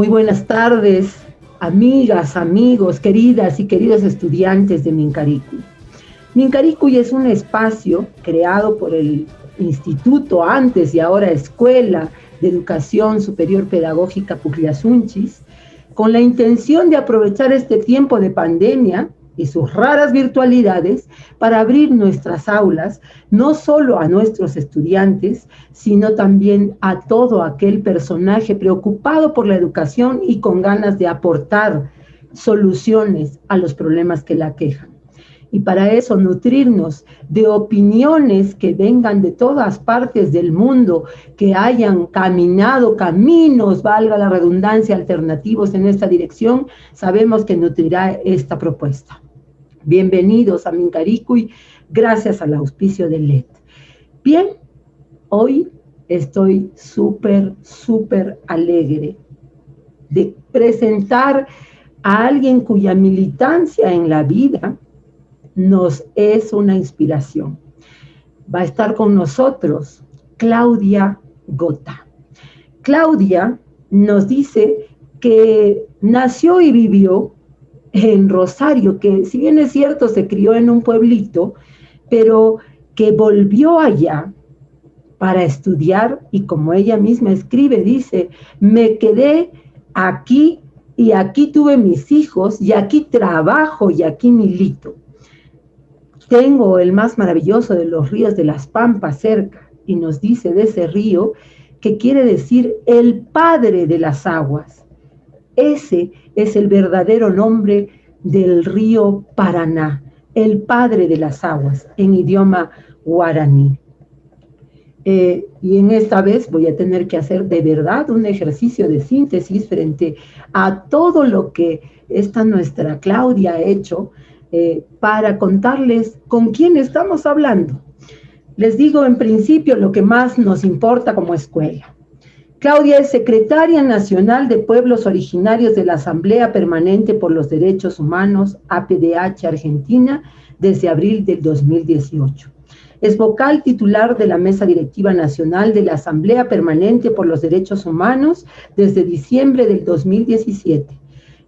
Muy buenas tardes, amigas, amigos, queridas y queridos estudiantes de Minkaricuy. Minkaricuy es un espacio creado por el Instituto, antes y ahora Escuela de Educación Superior Pedagógica Pucllashunchis, con la intención de aprovechar este tiempo de pandemia y sus raras virtualidades para abrir nuestras aulas, no solo a nuestros estudiantes, sino también a todo aquel personaje preocupado por la educación y con ganas de aportar soluciones a los problemas que la aquejan. Y para eso nutrirnos de opiniones que vengan de todas partes del mundo, que hayan caminado caminos, valga la redundancia, alternativos en esta dirección, sabemos que nutrirá esta propuesta. Bienvenidos a Minkaricuy, gracias al auspicio de LED. Bien, hoy estoy súper alegre de presentar a alguien cuya militancia en la vida nos es una inspiración. Va a estar con nosotros Claudia Gota. Claudia nos dice que nació y vivió en Rosario, que si bien es cierto se crió en un pueblito, pero que volvió allá para estudiar y como ella misma escribe, dice, me quedé aquí y aquí tuve mis hijos y aquí trabajo y aquí milito. Tengo el más maravilloso de los ríos de las Pampas cerca, y nos dice de ese río que quiere decir el padre de las aguas. Ese es el verdadero nombre del río Paraná, el padre de las aguas, en idioma guaraní. Y en esta vez voy a tener que hacer de verdad un ejercicio de síntesis frente a todo lo que esta nuestra Claudia ha hecho, para contarles con quién estamos hablando. Les digo en principio lo que más nos importa como escuela. Claudia es secretaria nacional de Pueblos Originarios de la Asamblea Permanente por los Derechos Humanos, APDH Argentina, desde abril del 2018. Es vocal titular de la Mesa Directiva Nacional de la Asamblea Permanente por los Derechos Humanos desde diciembre del 2017.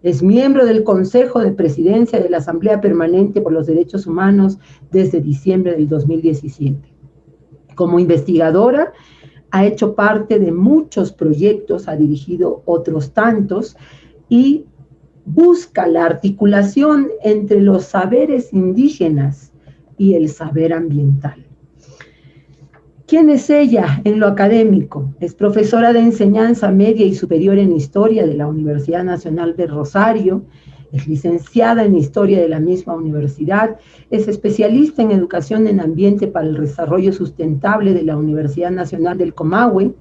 Es miembro del Consejo de Presidencia de la Asamblea Permanente por los Derechos Humanos desde diciembre del 2017. Como investigadora, ha hecho parte de muchos proyectos, ha dirigido otros tantos y busca la articulación entre los saberes indígenas y el saber ambiental. ¿Quién es ella en lo académico? Es profesora de enseñanza media y superior en Historia de la Universidad Nacional de Rosario, es licenciada en Historia de la misma universidad, es especialista en Educación en Ambiente para el Desarrollo Sustentable de la Universidad Nacional del Comahue,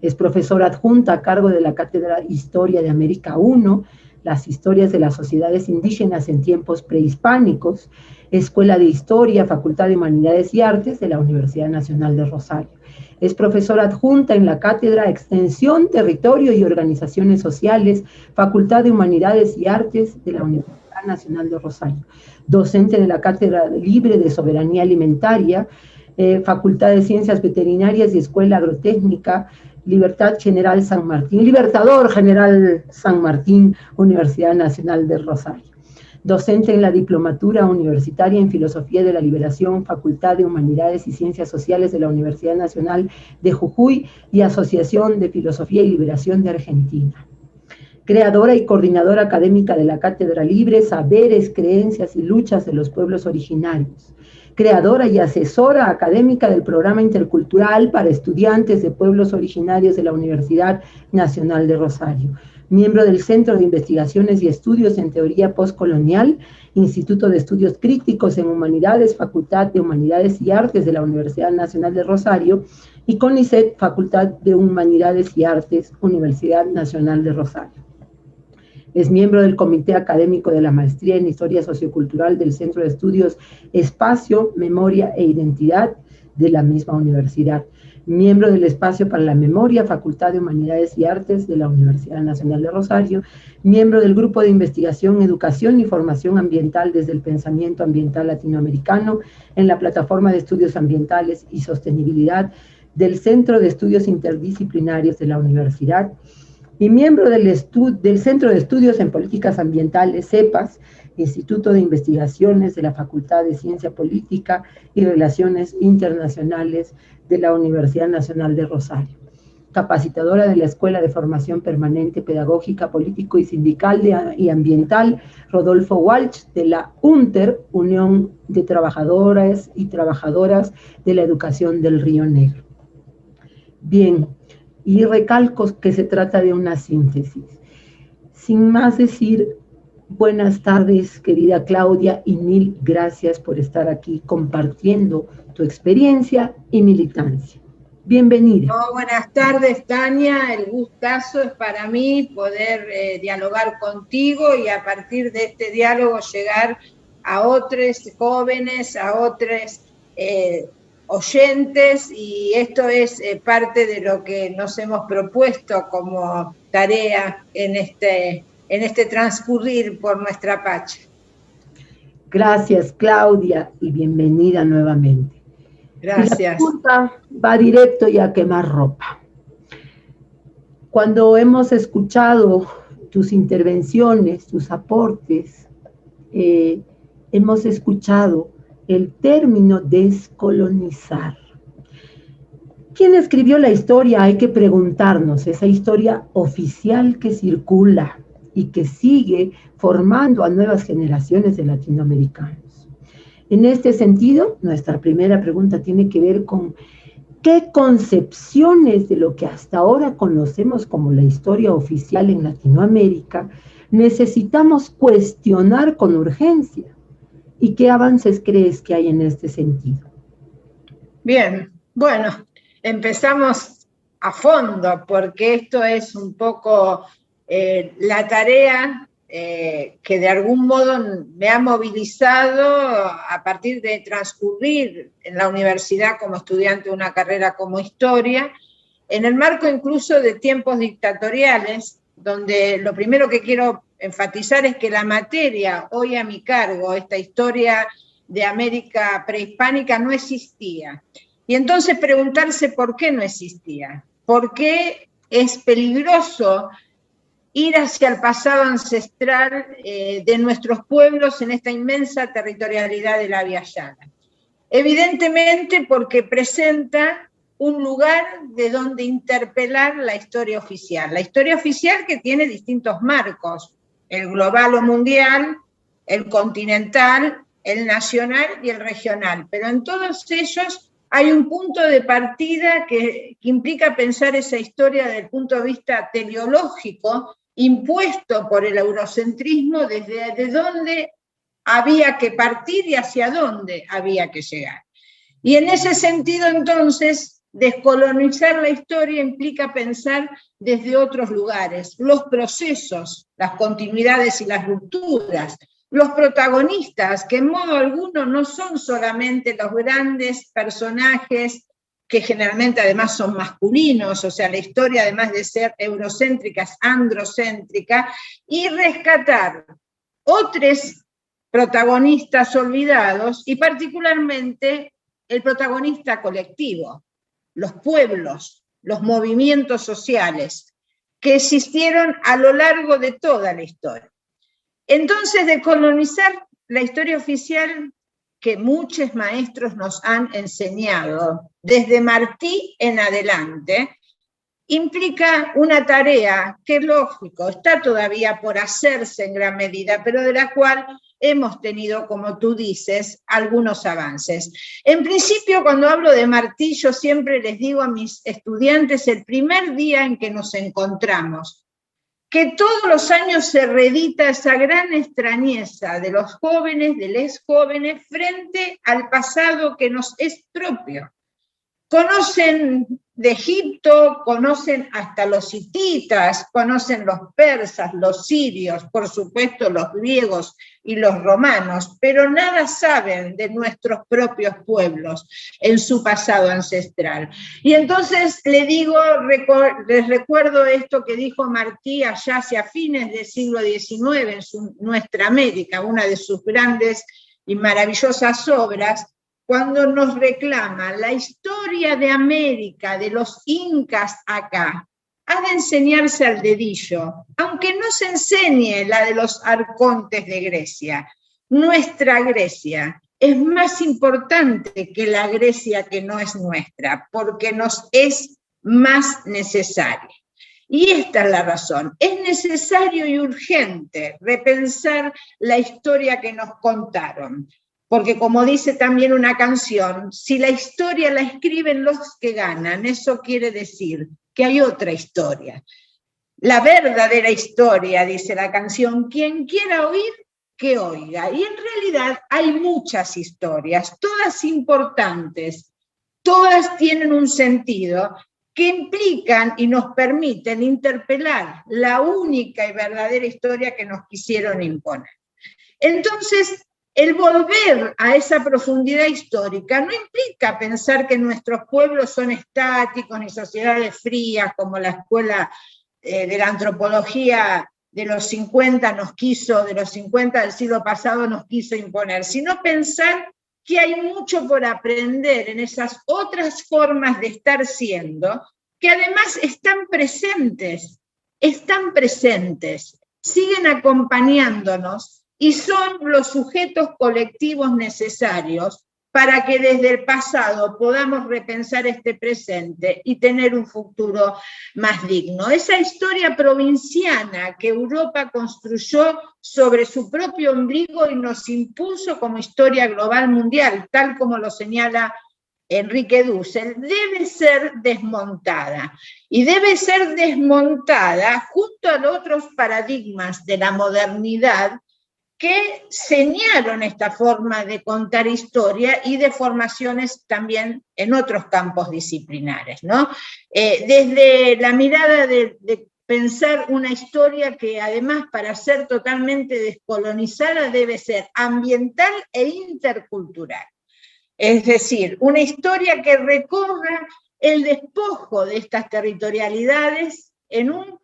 es profesora adjunta a cargo de la Cátedra Historia de América I, las historias de las sociedades indígenas en tiempos prehispánicos, Escuela de Historia, Facultad de Humanidades y Artes de la Universidad Nacional de Rosario. Es profesora adjunta en la Cátedra Extensión, Territorio y Organizaciones Sociales, Facultad de Humanidades y Artes de la Universidad Nacional de Rosario. Docente de la Cátedra Libre de Soberanía Alimentaria, Facultad de Ciencias Veterinarias y Escuela Agrotécnica, Libertador General San Martín, Universidad Nacional de Rosario. Docente en la Diplomatura Universitaria en Filosofía de la Liberación, Facultad de Humanidades y Ciencias Sociales de la Universidad Nacional de Jujuy y Asociación de Filosofía y Liberación de Argentina. Creadora y coordinadora académica de la Cátedra Libre, Saberes, Creencias y Luchas de los Pueblos Originarios. Creadora y asesora académica del Programa Intercultural para Estudiantes de Pueblos Originarios de la Universidad Nacional de Rosario. Miembro del Centro de Investigaciones y Estudios en Teoría Postcolonial, Instituto de Estudios Críticos en Humanidades, Facultad de Humanidades y Artes de la Universidad Nacional de Rosario, y CONICET, Facultad de Humanidades y Artes, Universidad Nacional de Rosario. Es miembro del Comité Académico de la Maestría en Historia Sociocultural del Centro de Estudios Espacio, Memoria e Identidad de la misma universidad. Miembro del Espacio para la Memoria, Facultad de Humanidades y Artes de la Universidad Nacional de Rosario. Miembro del Grupo de Investigación, Educación y Formación Ambiental desde el Pensamiento Ambiental Latinoamericano en la Plataforma de Estudios Ambientales y Sostenibilidad del Centro de Estudios Interdisciplinarios de la Universidad. y miembro del Centro de Estudios en Políticas Ambientales, CEPAS, Instituto de Investigaciones de la Facultad de Ciencia Política y Relaciones Internacionales de la Universidad Nacional de Rosario. Capacitadora de la Escuela de Formación Permanente Pedagógica, Político y Sindical y Ambiental Rodolfo Walsh de la UNTER, Unión de Trabajadoras y Trabajadoras de la Educación del Río Negro. Bien, y recalco que se trata de una síntesis. Sin más decir, buenas tardes, querida Claudia, y mil gracias por estar aquí compartiendo tu experiencia y militancia. Bienvenida. Oh, buenas tardes, Tania. El gustazo es para mí poder dialogar contigo y a partir de este diálogo llegar a otros jóvenes, a otros oyentes, y esto es parte de lo que nos hemos propuesto como tarea en este transcurrir por nuestra Pacha. Gracias, Claudia, y bienvenida nuevamente. Gracias. Y la pregunta va directo y a quemar ropa. Cuando hemos escuchado tus intervenciones, tus aportes, hemos escuchado el término descolonizar. ¿Quién escribió la historia? Hay que preguntarnos, esa historia oficial que circula y que sigue formando a nuevas generaciones de latinoamericanos. En este sentido, nuestra primera pregunta tiene que ver con qué concepciones de lo que hasta ahora conocemos como la historia oficial en Latinoamérica necesitamos cuestionar con urgencia y qué avances crees que hay en este sentido. Bien, bueno, empezamos a fondo porque esto es un poco la tarea que de algún modo me ha movilizado a partir de transcurrir en la universidad como estudiante de una carrera como historia, en el marco incluso de tiempos dictatoriales, donde lo primero que quiero enfatizar es que la materia hoy a mi cargo, esta historia de América prehispánica, no existía. Y entonces preguntarse por qué no existía, por qué es peligroso ir hacia el pasado ancestral de nuestros pueblos en esta inmensa territorialidad de la Via Llana. Evidentemente porque presenta un lugar de donde interpelar la historia oficial que tiene distintos marcos, el global o mundial, el continental, el nacional y el regional, pero en todos ellos hay un punto de partida que implica pensar esa historia desde el punto de vista teleológico, impuesto por el eurocentrismo, desde dónde había que partir y hacia dónde había que llegar. Y en ese sentido, entonces, descolonizar la historia implica pensar desde otros lugares, los procesos, las continuidades y las rupturas, los protagonistas, que en modo alguno no son solamente los grandes personajes que generalmente además son masculinos, o sea, la historia además de ser eurocéntrica es androcéntrica, y rescatar otros protagonistas olvidados y particularmente el protagonista colectivo, los pueblos, los movimientos sociales que existieron a lo largo de toda la historia. Entonces, decolonizar la historia oficial que muchos maestros nos han enseñado, desde Martí en adelante, implica una tarea que, lógico, está todavía por hacerse en gran medida, pero de la cual hemos tenido, como tú dices, algunos avances. En principio, cuando hablo de Martí, yo siempre les digo a mis estudiantes, el primer día en que nos encontramos, que todos los años se reedita esa gran extrañeza de los jóvenes, de los jóvenes, frente al pasado que nos es propio. Conocen de Egipto, conocen hasta los hititas, conocen los persas, los sirios, por supuesto los griegos y los romanos, pero nada saben de nuestros propios pueblos en su pasado ancestral. Y entonces les recuerdo esto que dijo Martí allá hacia fines del siglo XIX en Nuestra América, una de sus grandes y maravillosas obras, cuando nos reclama la historia de América, de los incas acá, ha de enseñarse al dedillo, aunque no se enseñe la de los arcontes de Grecia. Nuestra Grecia es más importante que la Grecia que no es nuestra, porque nos es más necesaria. Y esta es la razón. Es necesario y urgente repensar la historia que nos contaron, porque como dice también una canción, si la historia la escriben los que ganan, eso quiere decir que hay otra historia. La verdadera historia, dice la canción, quien quiera oír, que oiga. Y en realidad hay muchas historias, todas importantes, todas tienen un sentido que implican y nos permiten interpelar la única y verdadera historia que nos quisieron imponer. Entonces, el volver a esa profundidad histórica no implica pensar que nuestros pueblos son estáticos ni sociedades frías, como la escuela de la antropología de los 50 de los 50 del siglo pasado nos quiso imponer, sino pensar que hay mucho por aprender en esas otras formas de estar siendo, que además están presentes, siguen acompañándonos, y son los sujetos colectivos necesarios para que desde el pasado podamos repensar este presente y tener un futuro más digno. Esa historia provinciana que Europa construyó sobre su propio ombligo y nos impuso como historia global mundial, tal como lo señala Enrique Dussel, debe ser desmontada. Y debe ser desmontada junto a los otros paradigmas de la modernidad que señaron esta forma de contar historia y de formaciones también en otros campos disciplinares, ¿no? Desde la mirada de pensar una historia que además para ser totalmente descolonizada debe ser ambiental e intercultural. Es decir, una historia que recorra el despojo de estas territorialidades en un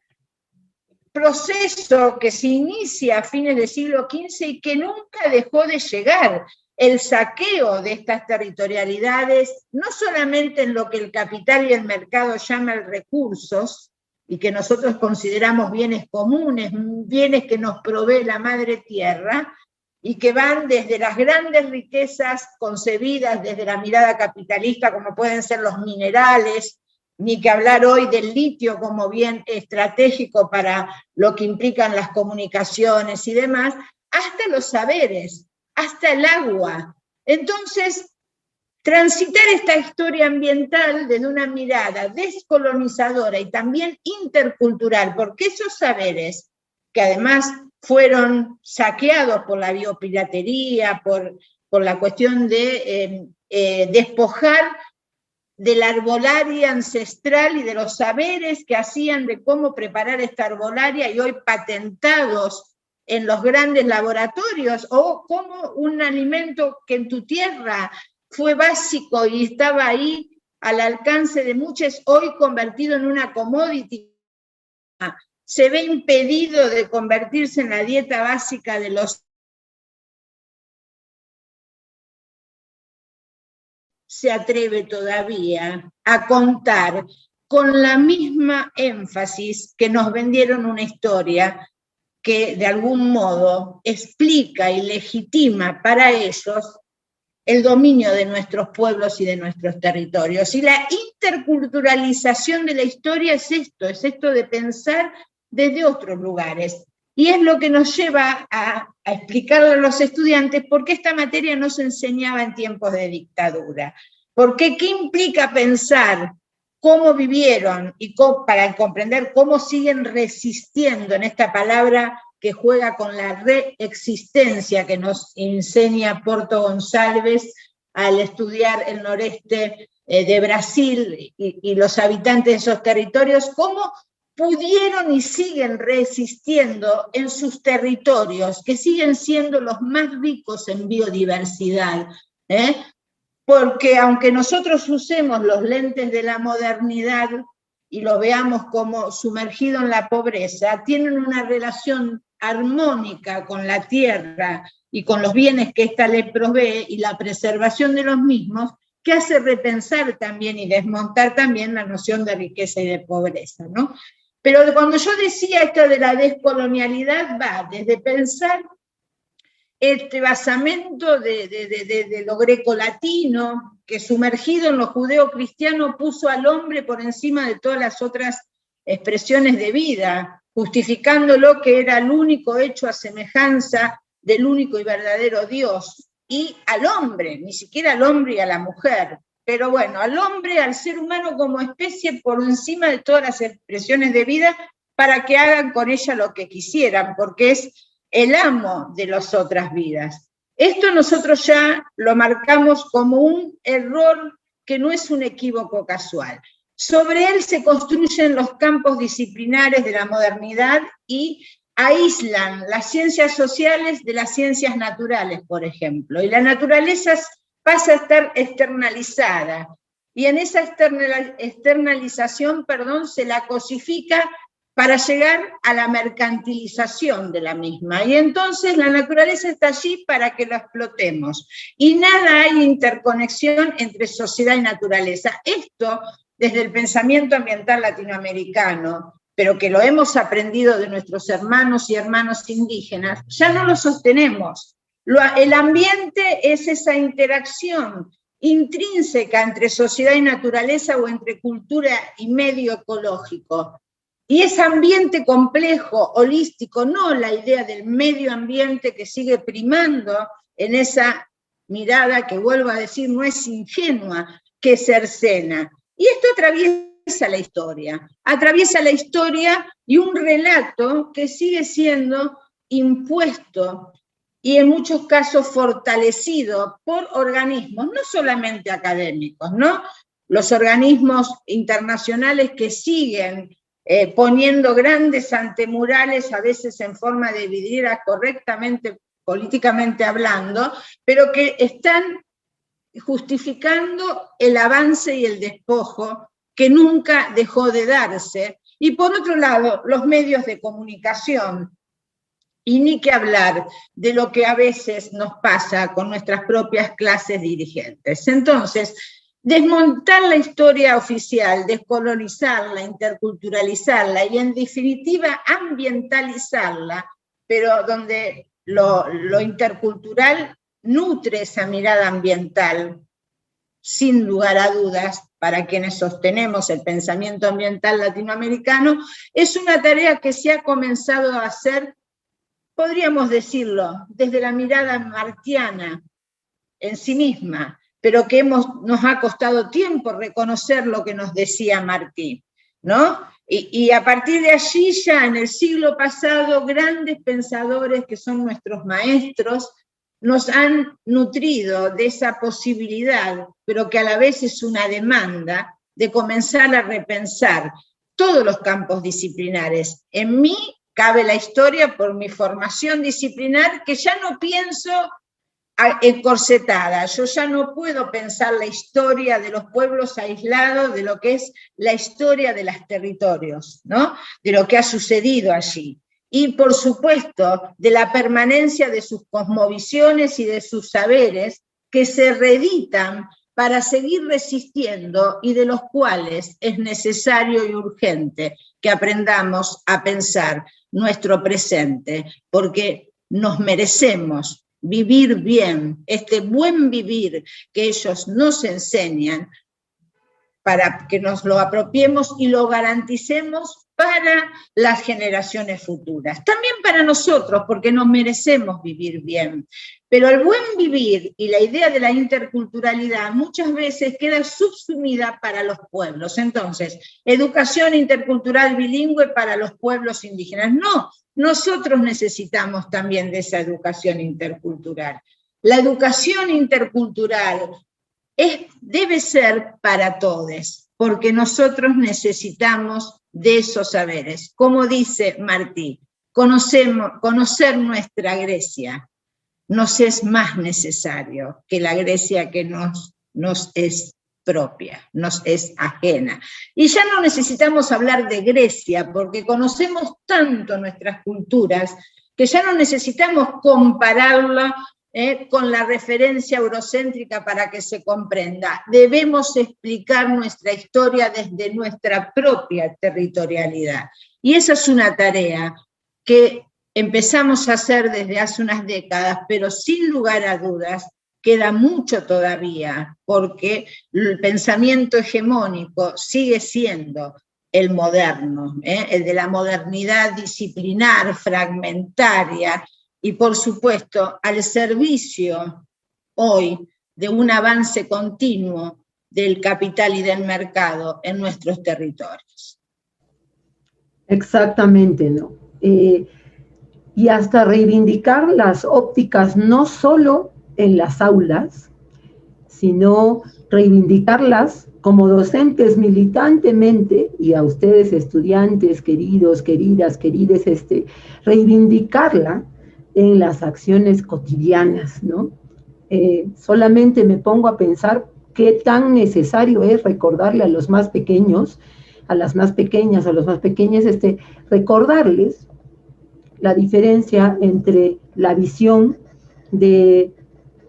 proceso que se inicia a fines del siglo XV y que nunca dejó de llegar. El saqueo de estas territorialidades, no solamente en lo que el capital y el mercado llaman recursos, y que nosotros consideramos bienes comunes, bienes que nos provee la madre tierra, y que van desde las grandes riquezas concebidas desde la mirada capitalista, como pueden ser los minerales, ni que hablar hoy del litio como bien estratégico para lo que implican las comunicaciones y demás, hasta los saberes, hasta el agua. Entonces, transitar esta historia ambiental desde una mirada descolonizadora y también intercultural, porque esos saberes, que además fueron saqueados por la biopiratería, por la cuestión de despojar de la arbolaria ancestral y de los saberes que hacían de cómo preparar esta arbolaria y hoy patentados en los grandes laboratorios, o como un alimento que en tu tierra fue básico y estaba ahí al alcance de muchos, hoy convertido en una commodity, se ve impedido de convertirse en la dieta básica de los... se atreve todavía a contar con la misma énfasis que nos vendieron una historia que de algún modo explica y legitima para ellos el dominio de nuestros pueblos y de nuestros territorios. Y la interculturalización de la historia es esto de pensar desde otros lugares. Y es lo que nos lleva a explicarle a los estudiantes por qué esta materia no se enseñaba en tiempos de dictadura. Porque qué implica pensar cómo vivieron y para comprender cómo siguen resistiendo en esta palabra que juega con la reexistencia que nos enseña Porto González al estudiar el noreste de Brasil y los habitantes de esos territorios, cómo pudieron y siguen resistiendo en sus territorios, que siguen siendo los más ricos en biodiversidad, porque aunque nosotros usemos los lentes de la modernidad y lo veamos como sumergido en la pobreza, tienen una relación armónica con la tierra y con los bienes que ésta le provee y la preservación de los mismos, que hace repensar también y desmontar también la noción de riqueza y de pobreza, ¿no? Pero cuando yo decía esto de la descolonialidad, va desde pensar este basamento de lo grecolatino, que sumergido en lo judeo-cristiano puso al hombre por encima de todas las otras expresiones de vida, justificándolo que era el único hecho a semejanza del único y verdadero Dios, y al hombre, ni siquiera al hombre y a la mujer, pero bueno, al hombre, al ser humano como especie por encima de todas las expresiones de vida, para que hagan con ella lo que quisieran, porque es el amo de las otras vidas. Esto nosotros ya lo marcamos como un error que no es un equívoco casual. Sobre él se construyen los campos disciplinares de la modernidad y aíslan las ciencias sociales de las ciencias naturales, por ejemplo, y la naturaleza pasa a estar externalizada, y en esa externalización, se la cosifica para llegar a la mercantilización de la misma. Y entonces la naturaleza está allí para que la explotemos. Y nada hay interconexión entre sociedad y naturaleza. Esto, desde el pensamiento ambiental latinoamericano, pero que lo hemos aprendido de nuestros hermanos y hermanas indígenas, ya no lo sostenemos. El ambiente es esa interacción intrínseca entre sociedad y naturaleza o entre cultura y medio ecológico. Y ese ambiente complejo, holístico, no la idea del medio ambiente que sigue primando en esa mirada que, vuelvo a decir, no es ingenua, que cercena. Y esto atraviesa la historia y un relato que sigue siendo impuesto y en muchos casos fortalecido por organismos, no solamente académicos, ¿no? Los organismos internacionales que siguen poniendo grandes antemurales, a veces en forma de vidriera correctamente, políticamente hablando, pero que están justificando el avance y el despojo que nunca dejó de darse. Y por otro lado, los medios de comunicación, y ni que hablar de lo que a veces nos pasa con nuestras propias clases dirigentes. Entonces, desmontar la historia oficial, descolonizarla, interculturalizarla y en definitiva ambientalizarla, pero donde lo intercultural nutre esa mirada ambiental, sin lugar a dudas, para quienes sostenemos el pensamiento ambiental latinoamericano, es una tarea que se ha comenzado a hacer, podríamos decirlo, desde la mirada martiana en sí misma, pero que nos ha costado tiempo reconocer lo que nos decía Martí, ¿no? Y a partir de allí, ya en el siglo pasado, grandes pensadores que son nuestros maestros, nos han nutrido de esa posibilidad, pero que a la vez es una demanda, de comenzar a repensar todos los campos disciplinares. En mí cabe la historia por mi formación disciplinar, que ya no pienso encorsetada. Yo ya no puedo pensar la historia de los pueblos aislados de lo que es la historia de los territorios, ¿no? De lo que ha sucedido allí. Y, por supuesto, de la permanencia de sus cosmovisiones y de sus saberes que se reeditan para seguir resistiendo y de los cuales es necesario y urgente que aprendamos a pensar nuestro presente, porque nos merecemos vivir bien, este buen vivir que ellos nos enseñan, para que nos lo apropiemos y lo garanticemos para las generaciones futuras. También para nosotros, porque nos merecemos vivir bien. Pero el buen vivir y la idea de la interculturalidad muchas veces queda subsumida para los pueblos. Entonces, educación intercultural bilingüe para los pueblos indígenas. No, nosotros necesitamos también de esa educación intercultural. La educación intercultural debe ser para todos, porque nosotros necesitamos de esos saberes. Como dice Martí, conocer nuestra Grecia nos es más necesario que la Grecia que nos es propia, nos es ajena. Y ya no necesitamos hablar de Grecia, porque conocemos tanto nuestras culturas, que ya no necesitamos compararla con la referencia eurocéntrica para que se comprenda. Debemos explicar nuestra historia desde nuestra propia territorialidad. Y esa es una tarea que empezamos a hacer desde hace unas décadas, pero sin lugar a dudas queda mucho todavía, porque el pensamiento hegemónico sigue siendo el moderno, el de la modernidad disciplinar, fragmentaria, y por supuesto al servicio hoy de un avance continuo del capital y del mercado en nuestros territorios. Exactamente, ¿no? Y hasta reivindicar las ópticas no solo en las aulas, sino reivindicarlas como docentes militantemente, y a ustedes estudiantes, queridos, queridas, querides, reivindicarla en las acciones cotidianas, ¿no? Solamente me pongo a pensar qué tan necesario es recordarle a los más pequeños, a las más pequeñas, a los más pequeños, recordarles la diferencia entre la visión de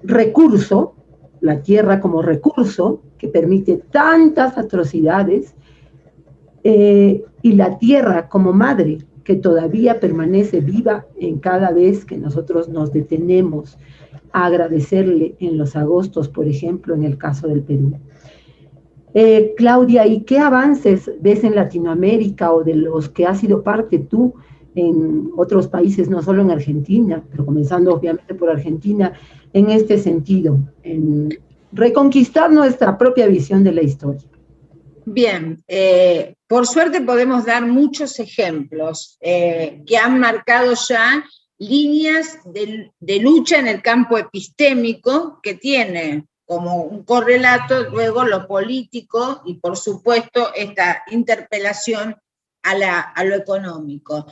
recurso, la tierra como recurso, que permite tantas atrocidades, y la tierra como madre, que todavía permanece viva en cada vez que nosotros nos detenemos a agradecerle en los agostos, por ejemplo, en el caso del Perú. Claudia, ¿y qué avances ves en Latinoamérica o de los que has sido parte tú en otros países, no solo en Argentina, pero comenzando obviamente por Argentina, en este sentido, en reconquistar nuestra propia visión de la historia? Bien, por suerte podemos dar muchos ejemplos que han marcado ya líneas de lucha en el campo epistémico, que tiene como un correlato luego lo político y por supuesto esta interpelación a lo económico.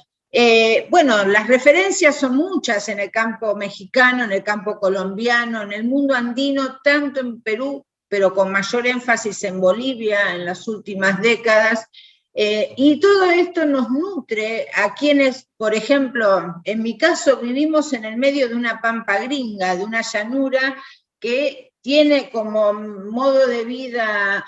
Bueno, las referencias son muchas en el campo mexicano, en el campo colombiano, en el mundo andino, tanto en Perú, pero con mayor énfasis en Bolivia en las últimas décadas, y todo esto nos nutre a quienes, por ejemplo, en mi caso vivimos en el medio de una pampa gringa, de una llanura que tiene como modo de vida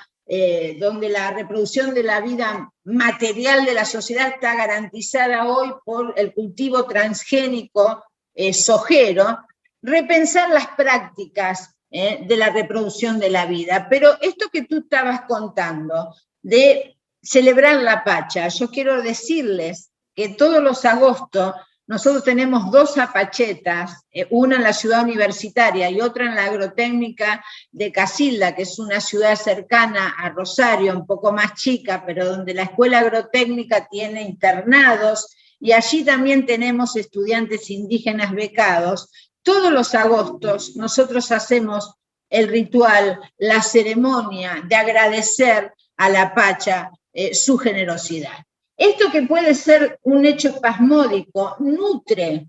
donde la reproducción de la vida material de la sociedad está garantizada hoy por el cultivo transgénico sojero, repensar las prácticas de la reproducción de la vida. Pero esto que tú estabas contando, de celebrar la Pacha, yo quiero decirles que todos los agostos nosotros tenemos 2 apachetas, una en la ciudad universitaria y otra en la agrotécnica de Casilda, que es una ciudad cercana a Rosario, un poco más chica, pero donde la escuela agrotécnica tiene internados, y allí también tenemos estudiantes indígenas becados. Todos los agostos nosotros hacemos el ritual, la ceremonia de agradecer a la Pacha su generosidad. Esto que puede ser un hecho espasmódico nutre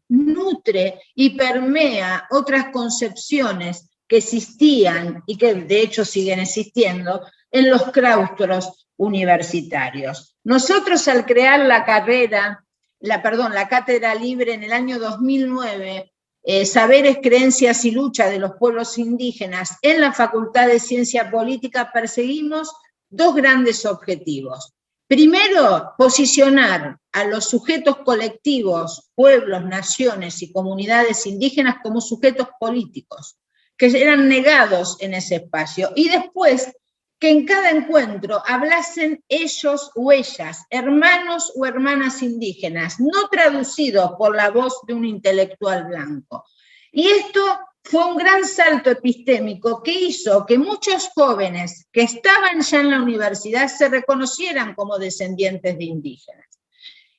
y permea otras concepciones que existían y que de hecho siguen existiendo en los claustros universitarios. Nosotros al crear la cátedra libre en el año 2009, Saberes, Creencias y Lucha de los Pueblos Indígenas en la Facultad de Ciencia Política, perseguimos 2 grandes objetivos. Primero, posicionar a los sujetos colectivos, pueblos, naciones y comunidades indígenas como sujetos políticos, que eran negados en ese espacio. Y después, que en cada encuentro hablasen ellos o ellas, hermanos o hermanas indígenas, no traducidos por la voz de un intelectual blanco. Y esto fue un gran salto epistémico que hizo que muchos jóvenes que estaban ya en la universidad se reconocieran como descendientes de indígenas.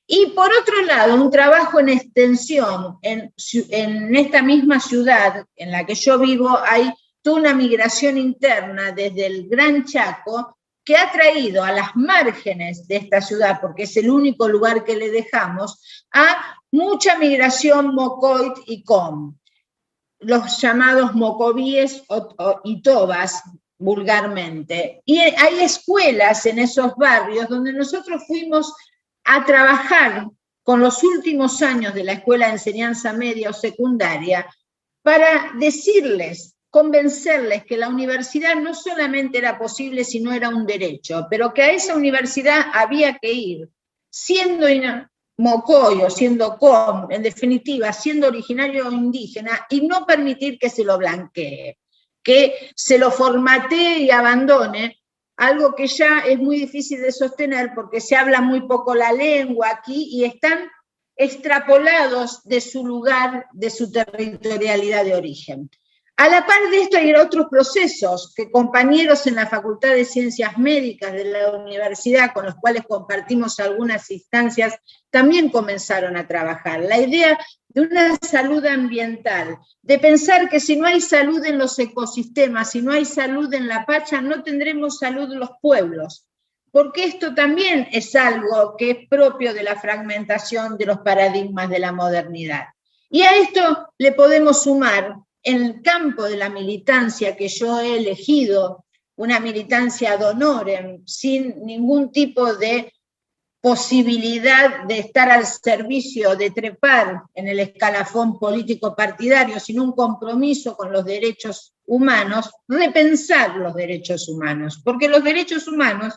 Y por otro lado, un trabajo en extensión, en esta misma ciudad en la que yo vivo, hay toda una migración interna desde el Gran Chaco que ha traído a las márgenes de esta ciudad, porque es el único lugar que le dejamos, a mucha migración mocoit y com, los llamados mocovíes y tobas, vulgarmente. Y hay escuelas en esos barrios donde nosotros fuimos a trabajar con los últimos años de la escuela de enseñanza media o secundaria, para decirles, convencerles que la universidad no solamente era posible, sino era un derecho, pero que a esa universidad había que ir, siendo mocoyo, siendo en definitiva, siendo originario o indígena, y no permitir que se lo blanquee, que se lo formatee y abandone, algo que ya es muy difícil de sostener porque se habla muy poco la lengua aquí y están extrapolados de su lugar, de su territorialidad de origen. A la par de esto hay otros procesos que compañeros en la Facultad de Ciencias Médicas de la universidad, con los cuales compartimos algunas instancias, también comenzaron a trabajar. La idea de una salud ambiental, de pensar que si no hay salud en los ecosistemas, si no hay salud en la Pacha, no tendremos salud en los pueblos. Porque esto también es algo que es propio de la fragmentación de los paradigmas de la modernidad. Y a esto le podemos sumar, en el campo de la militancia que yo he elegido, una militancia ad honorem, sin ningún tipo de posibilidad de estar al servicio, de trepar en el escalafón político partidario, sino un compromiso con los derechos humanos, repensar los derechos humanos, porque los derechos humanos,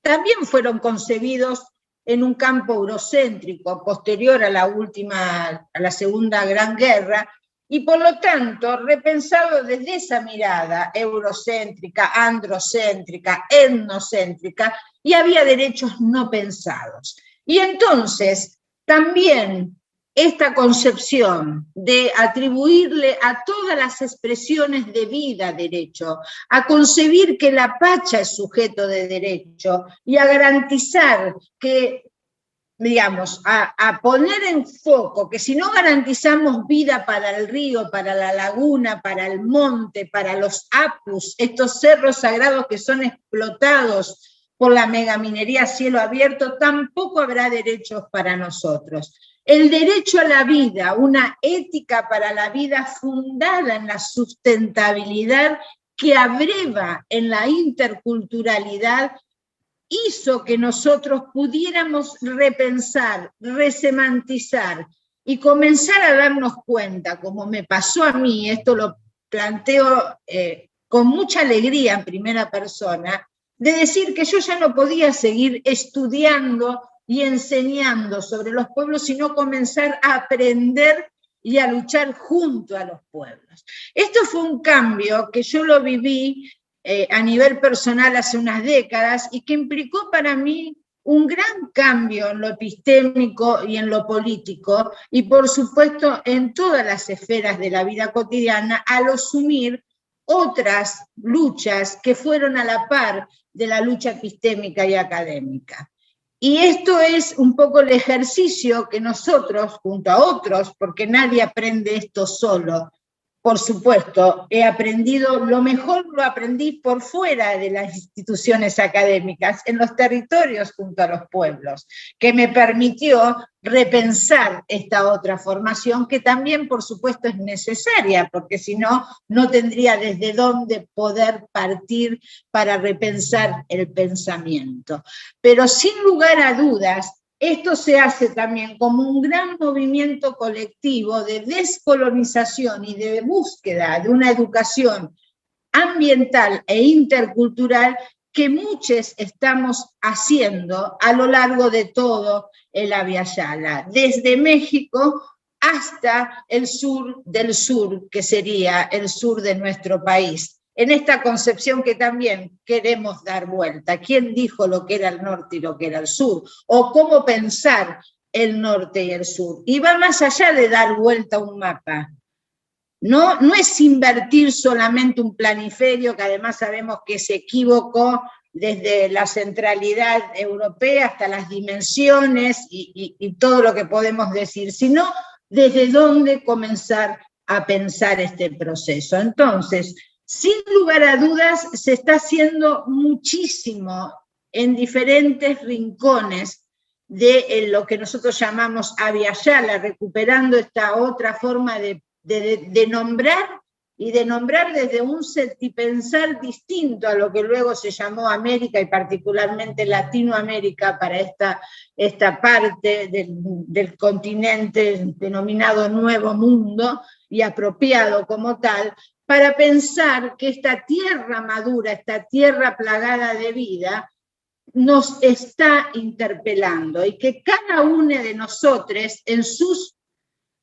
también fueron concebidos en un campo eurocéntrico posterior a la Segunda Gran Guerra, y por lo tanto repensado desde esa mirada eurocéntrica, androcéntrica, etnocéntrica, y había derechos no pensados. Y entonces también esta concepción de atribuirle a todas las expresiones de vida derecho, a concebir que la Pacha es sujeto de derecho y a garantizar que, digamos, a poner en foco que si no garantizamos vida para el río, para la laguna, para el monte, para los apus, estos cerros sagrados que son explotados por la megaminería a cielo abierto, tampoco habrá derechos para nosotros. El derecho a la vida, una ética para la vida fundada en la sustentabilidad que abreva en la interculturalidad, hizo que nosotros pudiéramos repensar, resemantizar y comenzar a darnos cuenta, como me pasó a mí, esto lo planteo con mucha alegría en primera persona, de decir que yo ya no podía seguir estudiando y enseñando sobre los pueblos, sino comenzar a aprender y a luchar junto a los pueblos. Esto fue un cambio que yo lo viví a nivel personal hace unas décadas y que implicó para mí un gran cambio en lo epistémico y en lo político y por supuesto en todas las esferas de la vida cotidiana al asumir otras luchas que fueron a la par de la lucha epistémica y académica. Y esto es un poco el ejercicio que nosotros, junto a otros, porque nadie aprende esto solo, por supuesto, he aprendido, lo mejor lo aprendí por fuera de las instituciones académicas, en los territorios junto a los pueblos, que me permitió repensar esta otra formación que también, por supuesto, es necesaria, porque si no, no tendría desde dónde poder partir para repensar el pensamiento. Pero sin lugar a dudas, esto se hace también como un gran movimiento colectivo de descolonización y de búsqueda de una educación ambiental e intercultural que muchos estamos haciendo a lo largo de todo el Abya Yala, desde México hasta el sur del sur, que sería el sur de nuestro país. En esta concepción que también queremos dar vuelta. ¿Quién dijo lo que era el norte y lo que era el sur? O cómo pensar el norte y el sur. Y va más allá de dar vuelta a un mapa. No es invertir solamente un planiferio, que además sabemos que se equivocó desde la centralidad europea hasta las dimensiones y todo lo que podemos decir, sino desde dónde comenzar a pensar este proceso. Entonces, sin lugar a dudas, se está haciendo muchísimo en diferentes rincones de lo que nosotros llamamos Abya Yala, recuperando esta otra forma de nombrar y de nombrar desde un sentipensar distinto a lo que luego se llamó América y particularmente Latinoamérica para esta parte del continente denominado Nuevo Mundo y apropiado como tal, para pensar que esta tierra madura, esta tierra plagada de vida, nos está interpelando y que cada uno de nosotros en sus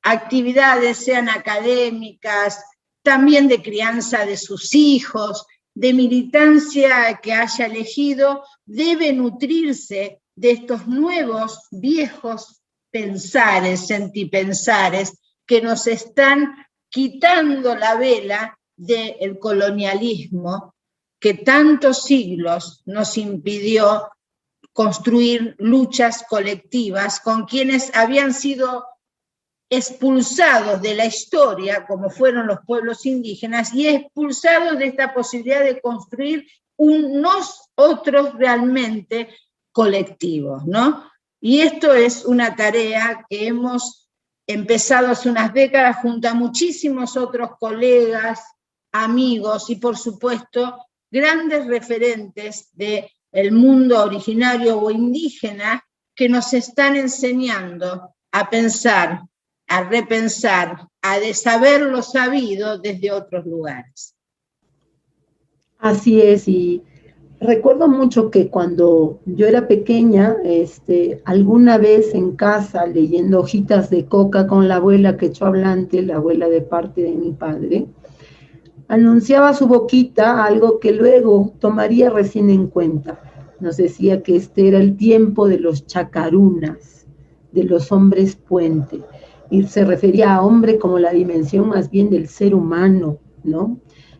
actividades, sean académicas, también de crianza de sus hijos, de militancia que haya elegido, debe nutrirse de estos nuevos, viejos pensares, sentipensares, que nos están quitando la vela del colonialismo que tantos siglos nos impidió construir luchas colectivas con quienes habían sido expulsados de la historia, como fueron los pueblos indígenas, y expulsados de esta posibilidad de construir un nosotros realmente colectivos, ¿no? Y esto es una tarea que hemos empezado hace unas décadas junto a muchísimos otros colegas, amigos y, por supuesto, grandes referentes del mundo originario o indígena que nos están enseñando a pensar, a repensar, a desaber lo sabido desde otros lugares. Así es, y recuerdo mucho que cuando yo era pequeña, alguna vez en casa leyendo Hojitas de Coca con la abuela quechohablante, la abuela de parte de mi padre, anunciaba su boquita algo que luego tomaría recién en cuenta. Nos decía que este era el tiempo de los chacarunas, de los hombres puente, y se refería a hombre como la dimensión más bien del ser humano, ¿no?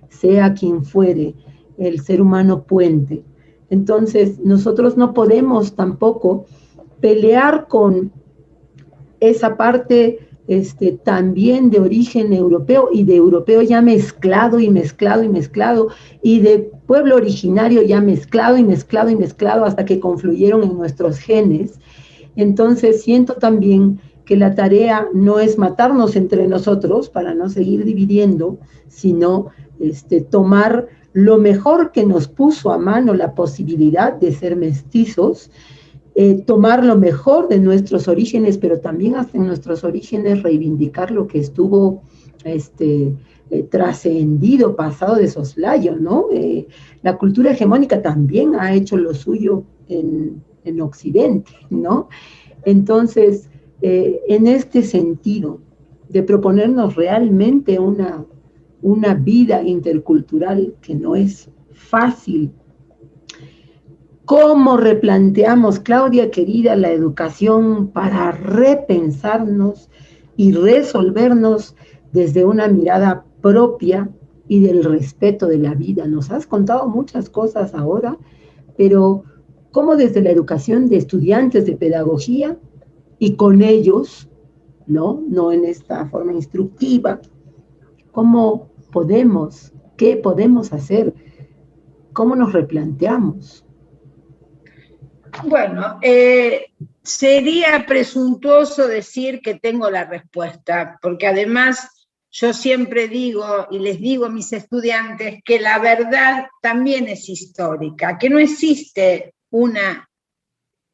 Sea quien fuere, el ser humano puente. Entonces, nosotros no podemos tampoco pelear con esa parte también de origen europeo y de europeo ya mezclado y mezclado y mezclado y de pueblo originario ya mezclado y mezclado y mezclado hasta que confluyeron en nuestros genes. Entonces siento también que la tarea no es matarnos entre nosotros para no seguir dividiendo, sino tomar lo mejor que nos puso a mano la posibilidad de ser mestizos, tomar lo mejor de nuestros orígenes, pero también hasta en nuestros orígenes reivindicar lo que estuvo trascendido, pasado de soslayo, ¿no? La cultura hegemónica también ha hecho lo suyo en Occidente, ¿no? Entonces, en este sentido, de proponernos realmente una vida intercultural que no es fácil. ¿Cómo replanteamos, Claudia querida, la educación para repensarnos y resolvernos desde una mirada propia y del respeto de la vida? Nos has contado muchas cosas ahora, pero ¿cómo desde la educación de estudiantes de pedagogía y con ellos, no en esta forma instructiva, cómo podemos, qué podemos hacer, cómo nos replanteamos? Bueno, sería presuntuoso decir que tengo la respuesta, porque además yo siempre digo y les digo a mis estudiantes que la verdad también es histórica, que no existe una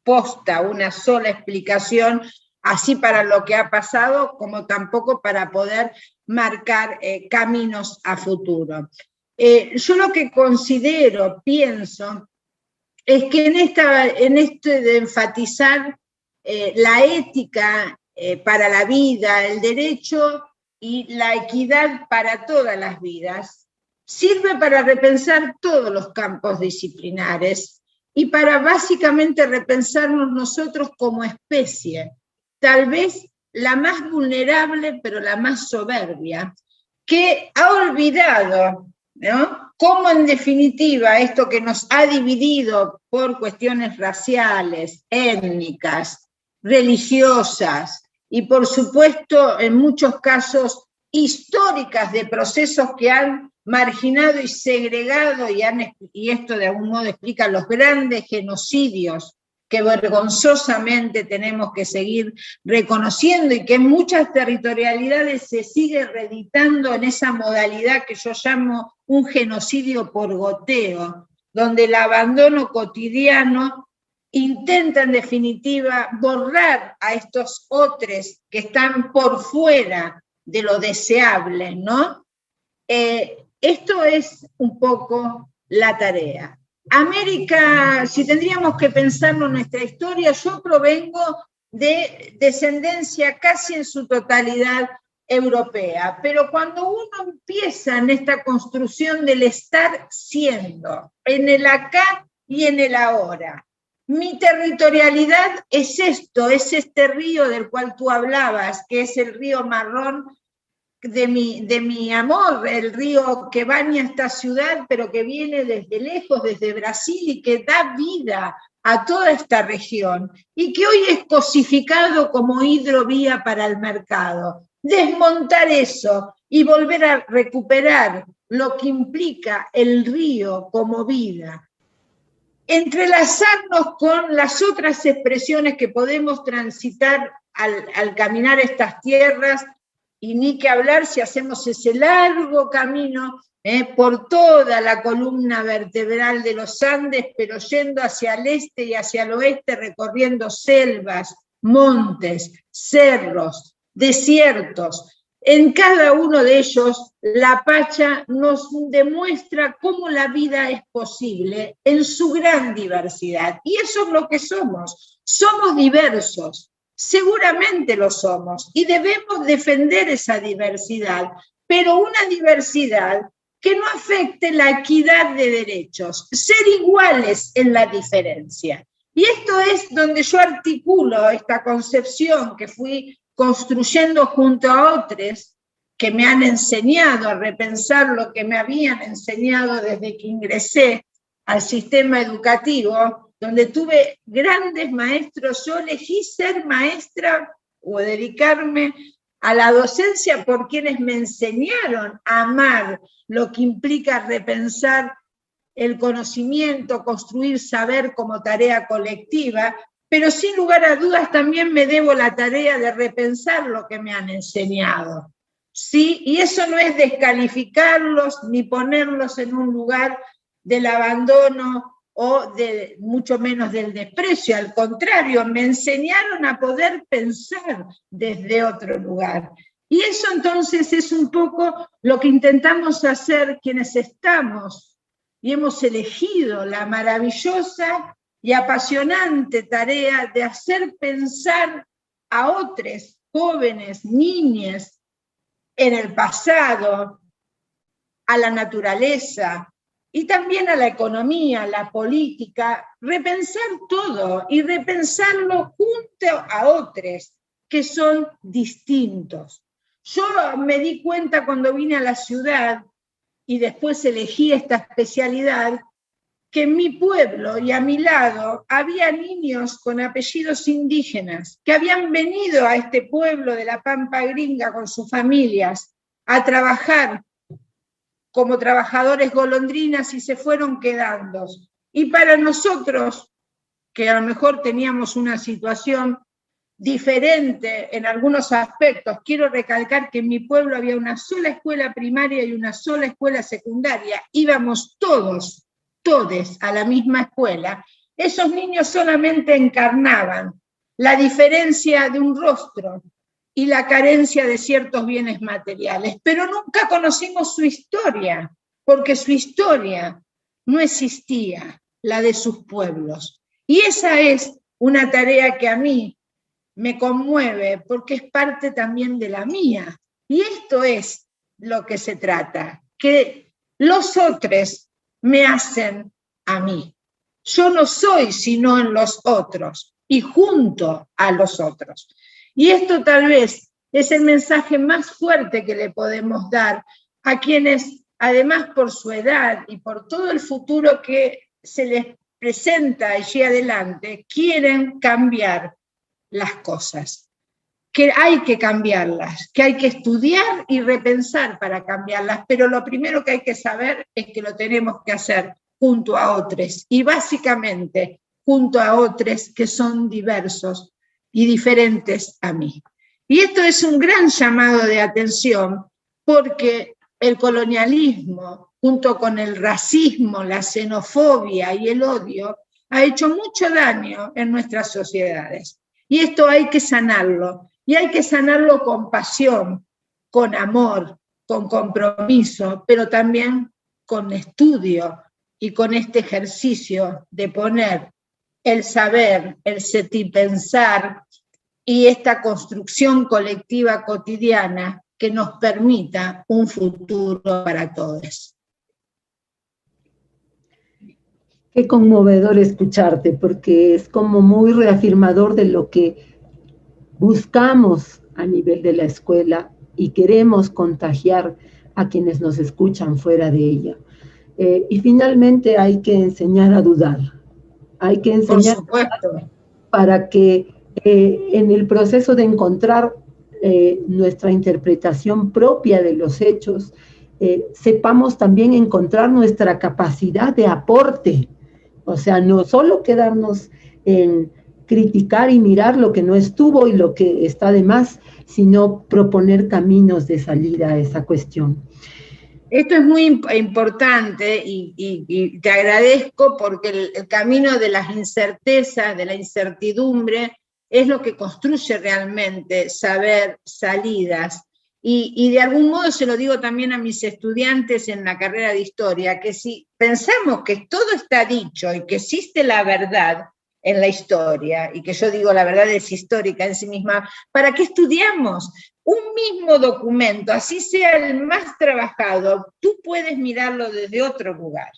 posta, una sola explicación así para lo que ha pasado, como tampoco para poder marcar caminos a futuro. Yo lo que considero, pienso, es que en esto de enfatizar la ética para la vida, el derecho y la equidad para todas las vidas, sirve para repensar todos los campos disciplinares y para básicamente repensarnos nosotros como especie, tal vez la más vulnerable, pero la más soberbia, que ha olvidado, ¿no?, cómo en definitiva esto que nos ha dividido por cuestiones raciales, étnicas, religiosas y por supuesto en muchos casos históricas de procesos que han marginado y segregado y esto de algún modo explica los grandes genocidios que vergonzosamente tenemos que seguir reconociendo y que en muchas territorialidades se sigue reeditando en esa modalidad que yo llamo un genocidio por goteo, donde el abandono cotidiano intenta en definitiva borrar a estos otros que están por fuera de lo deseable, ¿no? Esto es un poco la tarea. América, si tendríamos que pensarlo en nuestra historia, yo provengo de descendencia casi en su totalidad europea, pero cuando uno empieza en esta construcción del estar siendo, en el acá y en el ahora, mi territorialidad es esto, es este río del cual tú hablabas, que es el río Marrón, de mi amor, el río que baña esta ciudad, pero que viene desde lejos, desde Brasil, y que da vida a toda esta región, y que hoy es cosificado como hidrovía para el mercado. Desmontar eso y volver a recuperar lo que implica el río como vida. Entrelazarnos con las otras expresiones que podemos transitar al caminar estas tierras, y ni que hablar si hacemos ese largo camino por toda la columna vertebral de los Andes, pero yendo hacia el este y hacia el oeste, recorriendo selvas, montes, cerros, desiertos. En cada uno de ellos, la Pacha nos demuestra cómo la vida es posible en su gran diversidad. Y eso es lo que somos. Somos diversos. Seguramente lo somos y debemos defender esa diversidad, pero una diversidad que no afecte la equidad de derechos, ser iguales en la diferencia. Y esto es donde yo articulo esta concepción que fui construyendo junto a otros que me han enseñado a repensar lo que me habían enseñado desde que ingresé al sistema educativo, donde tuve grandes maestros. Yo elegí ser maestra o dedicarme a la docencia por quienes me enseñaron a amar lo que implica repensar el conocimiento, construir saber como tarea colectiva, pero sin lugar a dudas también me debo la tarea de repensar lo que me han enseñado. ¿Sí? Y eso no es descalificarlos ni ponerlos en un lugar del abandono o mucho menos del desprecio, al contrario, me enseñaron a poder pensar desde otro lugar. Y eso entonces es un poco lo que intentamos hacer quienes estamos y hemos elegido la maravillosa y apasionante tarea de hacer pensar a otros jóvenes, niñas, en el pasado, a la naturaleza, y también a la economía, la política, repensar todo y repensarlo junto a otros que son distintos. Yo me di cuenta cuando vine a la ciudad y después elegí esta especialidad, que en mi pueblo y a mi lado había niños con apellidos indígenas que habían venido a este pueblo de la Pampa Gringa con sus familias a trabajar como trabajadores golondrinas y se fueron quedando. Y para nosotros, que a lo mejor teníamos una situación diferente en algunos aspectos, quiero recalcar que en mi pueblo había una sola escuela primaria y una sola escuela secundaria, íbamos todos a la misma escuela. Esos niños solamente encarnaban la diferencia de un rostro y la carencia de ciertos bienes materiales, pero nunca conocimos su historia, porque su historia no existía, la de sus pueblos. Y esa es una tarea que a mí me conmueve, porque es parte también de la mía. Y esto es lo que se trata, que los otros me hacen a mí. Yo no soy sino en los otros y junto a los otros. Y esto tal vez es el mensaje más fuerte que le podemos dar a quienes, además por su edad y por todo el futuro que se les presenta allí adelante, quieren cambiar las cosas, que hay que cambiarlas, que hay que estudiar y repensar para cambiarlas, pero lo primero que hay que saber es que lo tenemos que hacer junto a otros, y básicamente junto a otros que son diversos y diferentes a mí. Y esto es un gran llamado de atención porque el colonialismo, junto con el racismo, la xenofobia y el odio, ha hecho mucho daño en nuestras sociedades. Y esto hay que sanarlo, y hay que sanarlo con pasión, con amor, con compromiso, pero también con estudio y con este ejercicio de poner el saber, el sentipensar y esta construcción colectiva cotidiana que nos permita un futuro para todos. Qué conmovedor escucharte, porque es como muy reafirmador de lo que buscamos a nivel de la escuela y queremos contagiar a quienes nos escuchan fuera de ella. Y finalmente hay que enseñar a dudar. Hay que enseñar para que en el proceso de encontrar nuestra interpretación propia de los hechos, sepamos también encontrar nuestra capacidad de aporte. O sea, no solo quedarnos en criticar y mirar lo que no estuvo y lo que está de más, sino proponer caminos de salida a esa cuestión. Esto es muy importante y te agradezco porque el camino de las incertezas, de la incertidumbre, es lo que construye realmente saber salidas. Y de algún modo se lo digo también a mis estudiantes en la carrera de historia, que si pensamos que todo está dicho y que existe la verdad en la historia, y que yo digo la verdad es histórica en sí misma, ¿para qué estudiamos? Un mismo documento, así sea el más trabajado, tú puedes mirarlo desde otro lugar.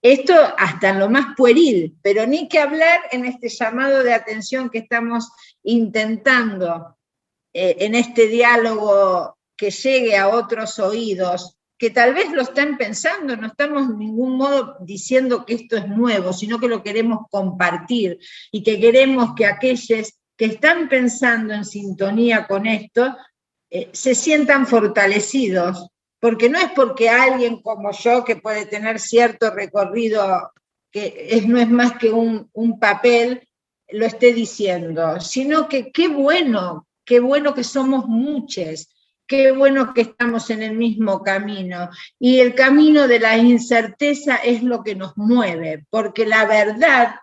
Esto hasta en lo más pueril, pero ni que hablar en este llamado de atención que estamos intentando en este diálogo que llegue a otros oídos, que tal vez lo están pensando, no estamos de ningún modo diciendo que esto es nuevo, sino que lo queremos compartir y que queremos que aquellos que están pensando en sintonía con esto se sientan fortalecidos, porque no es porque alguien como yo, que puede tener cierto recorrido, que no es más que un papel, lo esté diciendo, sino que qué bueno que somos muchos, qué bueno que estamos en el mismo camino. Y el camino de la incerteza es lo que nos mueve, porque la verdad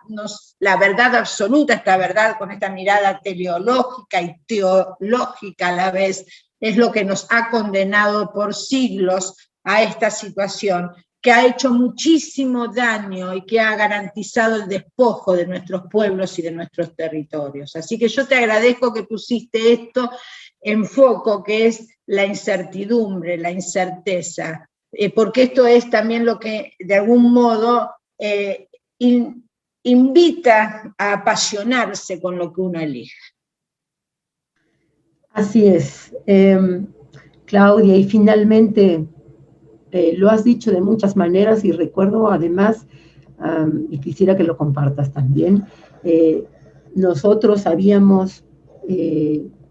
absoluta, esta verdad con esta mirada teleológica y teológica a la vez, es lo que nos ha condenado por siglos a esta situación, que ha hecho muchísimo daño y que ha garantizado el despojo de nuestros pueblos y de nuestros territorios. Así que yo te agradezco que pusiste esto en foco, que es la incertidumbre, la incerteza, porque esto es también lo que de algún modo invita a apasionarse con lo que uno elige. Así es, Claudia, y finalmente lo has dicho de muchas maneras y recuerdo además, y quisiera que lo compartas también, nosotros sabíamos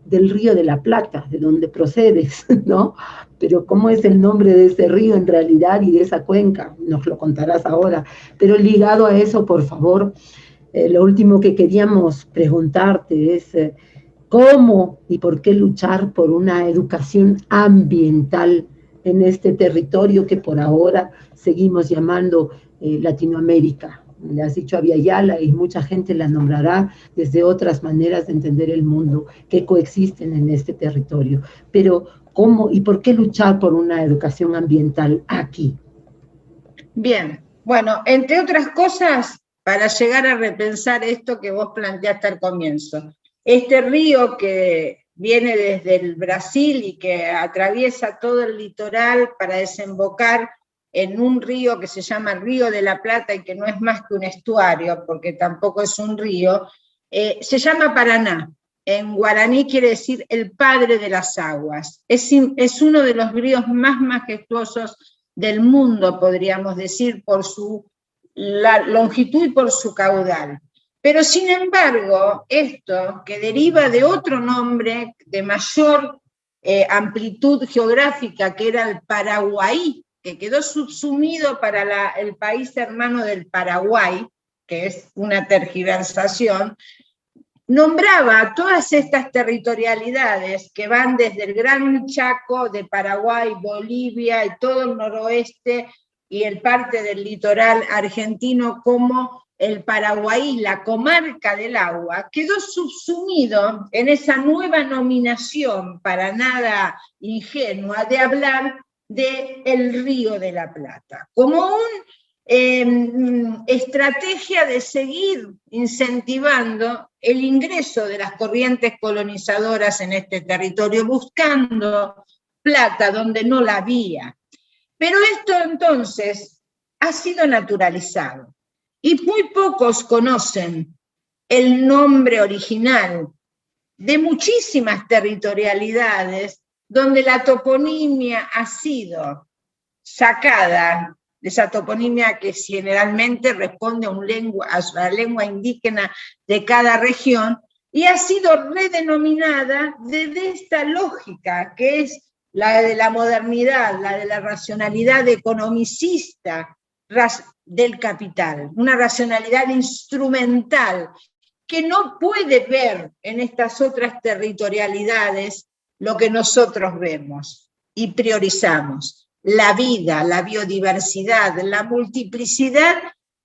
del Río de la Plata, de donde procedes, ¿no? Pero ¿cómo es el nombre de ese río en realidad y de esa cuenca? Nos lo contarás ahora. Pero ligado a eso, por favor, lo último que queríamos preguntarte es cómo y por qué luchar por una educación ambiental en este territorio que por ahora seguimos llamando Latinoamérica. Le has dicho a Viayala y mucha gente la nombrará desde otras maneras de entender el mundo que coexisten en este territorio. Pero ¿cómo y por qué luchar por una educación ambiental aquí? Bien, bueno, entre otras cosas, para llegar a repensar esto que vos planteaste al comienzo. Este río que viene desde el Brasil y que atraviesa todo el litoral para desembocar en un río que se llama Río de la Plata y que no es más que un estuario, porque tampoco es un río, se llama Paraná. En guaraní quiere decir el padre de las aguas. Es uno de los ríos más majestuosos del mundo, podríamos decir, por su longitud y por su caudal. Pero sin embargo, esto que deriva de otro nombre de mayor amplitud geográfica, que era el Paraguay, que quedó subsumido para el país hermano del Paraguay, que es una tergiversación, nombraba todas estas territorialidades que van desde el Gran Chaco de Paraguay, Bolivia y todo el noroeste y el parte del litoral argentino como el Paraguay, la comarca del agua, quedó subsumido en esa nueva nominación para nada ingenua de hablar del Río de la Plata, como una estrategia de seguir incentivando el ingreso de las corrientes colonizadoras en este territorio, buscando plata donde no la había. Pero esto entonces ha sido naturalizado y muy pocos conocen el nombre original de muchísimas territorialidades donde la toponimia ha sido sacada, de esa toponimia que generalmente responde a la lengua indígena de cada región, y ha sido redenominada desde esta lógica que es la de la modernidad, la de la racionalidad economicista del capital, una racionalidad instrumental que no puede ver en estas otras territorialidades lo que nosotros vemos y priorizamos: la vida, la biodiversidad, la multiplicidad